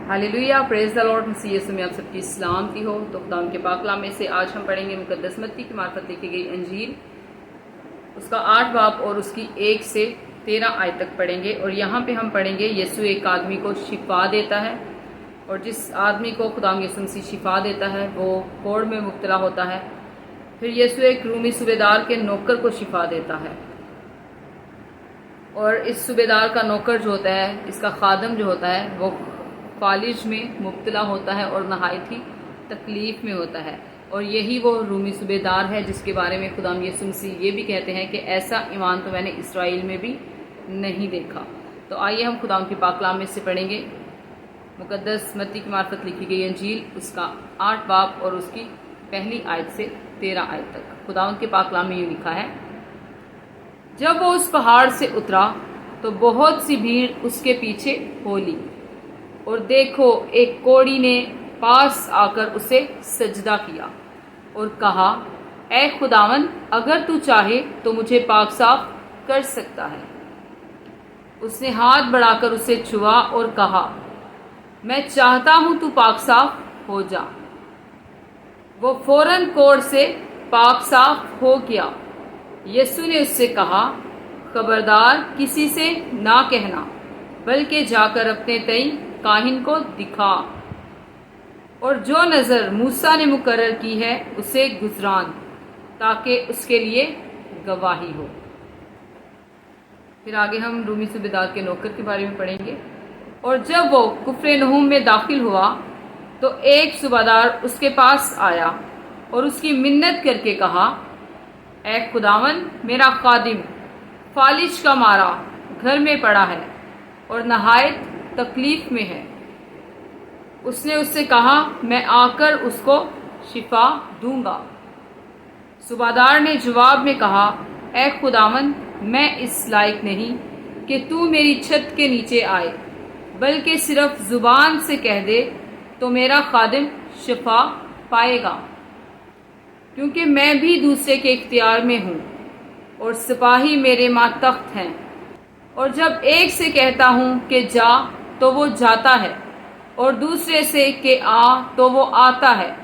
Hallelujah, praise the lord. मसीह यीशु में आप सबकी सलामती हो। तो खुदा के पाक कलाम में से आज हम पढ़ेंगे मुकद्दस मत्ती की मार्फत लिखी गई अंजील, उसका 8 बाब और उसकी 1 से 13 आयत तक पढ़ेंगे। और यहाँ पे हम पढ़ेंगे यीशु एक आदमी को शिफा देता है, और जिस आदमी को खुदा यीशु मसीह शिफा देता है वो कोढ़ में मुब्तला होता है। फिर यीशु एक रूमी सूबेदार के नौकर को शिफा देता है, और इस सूबेदार का नौकर जो होता है, इसका खादम जो होता है, वो फालिज में मुब्तला होता है और नहायत ही तकलीफ में होता है। और यही वो रूमी सूबेदार है जिसके बारे में खुदा यीशु मसीह ये भी कहते हैं कि ऐसा ईमान तो मैंने इसराइल में भी नहीं देखा। तो आइए हम खुदा की पाक कलाम में से पढ़ेंगे मुकद्दस मत्ती की मार्फत लिखी गई अंजील, उसका 8 बाब और उसकी पहली आयत से 13 आयत तक। खुदा के पाक कलाम में यूँ लिखा है, जब वो उस पहाड़ से उतरा तो बहुत सी भीड़ उसके पीछे हो ली, और देखो एक कोढ़ी ने पास आकर उसे सजदा किया और कहा, ऐ खुदावन, अगर तू चाहे तो मुझे पाक साफ कर सकता है। उसने हाथ बढ़ाकर उसे छुआ और कहा, मैं चाहता हूं तू पाक साफ हो जा। वो फौरन कोढ़ से पाक साफ हो गया। यीशु ने उससे कहा, खबरदार किसी से ना कहना, बल्कि जाकर अपने तई काहिन को दिखा, और जो नज़र मूसा ने मुकर्रर की है उसे गुजरान, ताकि उसके लिए गवाही हो। फिर आगे हम रूमी सूबेदार के नौकर के बारे में पढ़ेंगे। और जब वो कुफरनहूम में दाखिल हुआ तो एक सूबेदार उसके पास आया और उसकी मिन्नत करके कहा, ऐ खुदावन, मेरा खादिम फालिज का मारा घर में पड़ा है और नहायत तकलीफ में है। उसने उससे कहा, मैं आकर उसको शिफा दूंगा। सूबेदार ने जवाब में कहा, ऐ खुदावन, मैं इस लायक नहीं कि तू मेरी छत के नीचे आए, बल्कि सिर्फ जुबान से कह दे तो मेरा खादिम शिफा पाएगा, क्योंकि मैं भी दूसरे के इख्तियार में हूँ और सिपाही मेरे मातख्त हैं। और जब एक से कहता हूँ कि जा तो वो जाता है, और दूसरे से कि आ तो वो आता है,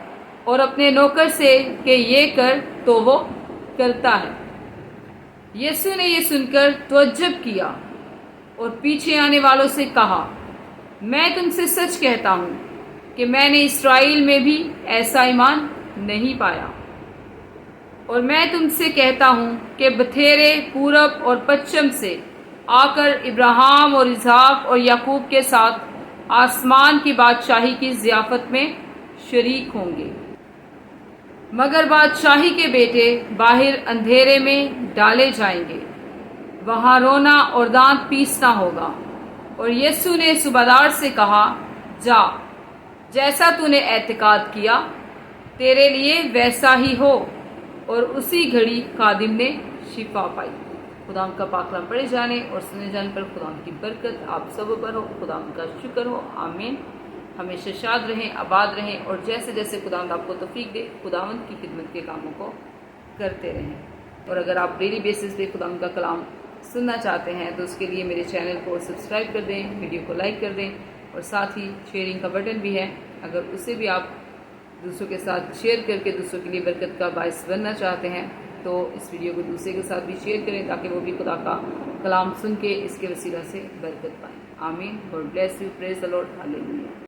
और अपने नौकर से कि ये कर तो वो करता है। यीशु ने ये सुनकर तवज्जुब किया और पीछे आने वालों से कहा, मैं तुमसे सच कहता हूँ कि मैंने इसराइल में भी ऐसा ईमान नहीं पाया। और मैं तुमसे कहता हूँ कि बथेरे पूरब और पश्चिम से आकर इब्राहिम और इसहाक और याकूब के साथ आसमान की बादशाही की ज़ियाफत में शरीक होंगे, मगर बादशाही के बेटे बाहर अंधेरे में डाले जाएंगे, वहाँ रोना और दांत पीसना होगा। और यीशु ने सूबेदार से कहा, जा, जैसा तूने एतकाद किया तेरे लिए वैसा ही हो। और उसी घड़ी खादिम ने शिफा पाई। खुदा का पाक कलाम पढ़े जाने और सुने जाने पर खुदा की बरकत आप सब पर हो। खुदा का शुक्र हो। आमीन। हमेशा शाद रहें, आबाद रहें, और जैसे जैसे खुदा आपको तौफीक दे, खुदावंद की खिदमत के कामों को करते रहें। और अगर आप डेली बेसिस पे खुदा का कलाम सुनना चाहते हैं तो उसके लिए मेरे चैनल को सब्सक्राइब कर दें, वीडियो को लाइक कर दें, और साथ ही शेयरिंग का बटन भी है, अगर उसे भी आप दूसरों के साथ शेयर करके दूसरों के लिए बरकत का बायस बनना चाहते हैं तो इस वीडियो को दूसरे के साथ भी शेयर करें, ताकि वो भी खुदा का कलाम सुन के इसके वसीला से बरकत पाएं। आमीन। God bless you. Praise the Lord. Hallelujah.